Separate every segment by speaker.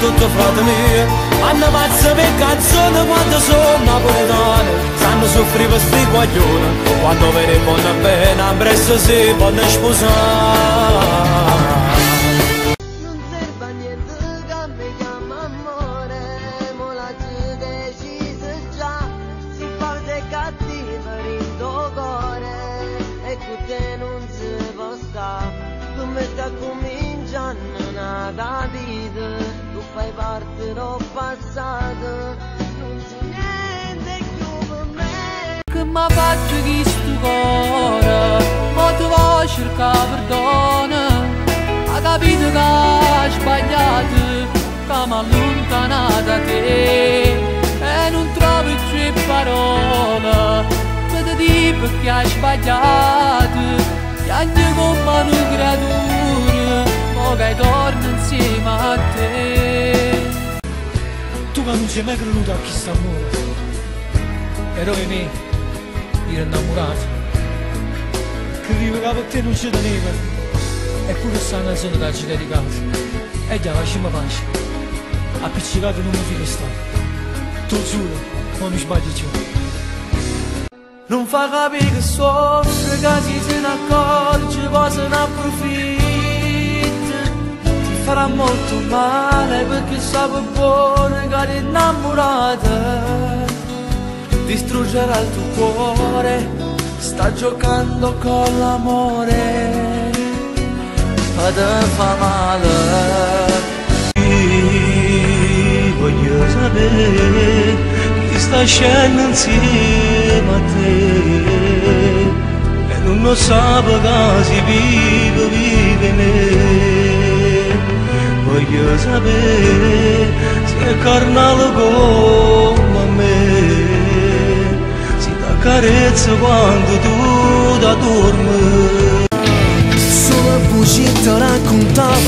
Speaker 1: soprattutto frate mie, hanno pazza per canzone quando sono napoletano, sanno soffrire per sti guaglioni, quando vede buona bene, a presto si può sposare.
Speaker 2: Non serve a niente che mi chiama amore, mo la ci decise già, si fa se cattiva in tuo cuore, e con te non si può stare, come sta cominciando una vita, tu fai parte del passato, non c'è niente più per me.
Speaker 3: Che m'ha fatto chi sto cuore, ma ti vuoi cercare perdono, ha capito che hai sbagliato, che mi allontana da te, e non trovi più parole, per ti dire perché hai sbagliato, piangi come una creatura, ma che torna insieme a te.
Speaker 1: Tu che non sei mai creduto a chi sta amore, eroe me, io innamorato, che vive che per te non ci teneva, eppure sta una canzone che ci dedicato, e già facciamo pace, appiccicato non mi filo sta, tu giuro, non mi sbagli più.
Speaker 3: Non fa capire che soffre, che si se ne accorge, poi se ne approfitta, ti farà molto male perché sa per buono che ti innamorata. Distruggerà il tuo cuore, sta giocando con l'amore, ma te fa male.
Speaker 1: Voglio sapere chi sta scendendo insieme a te, e non lo sa che si vive ne. Voglio sapere se è carnale come me, carezza quando tu da dormi.
Speaker 2: Solo bugie ti raccontava,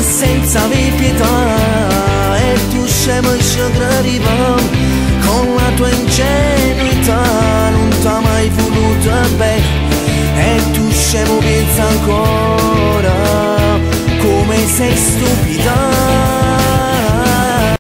Speaker 2: senza avere pietà, e tu scemo ci credivam, con la tua ingenuità, non t'ha mai voluto bene, e tu scemo pensa ancora, come sei stupida.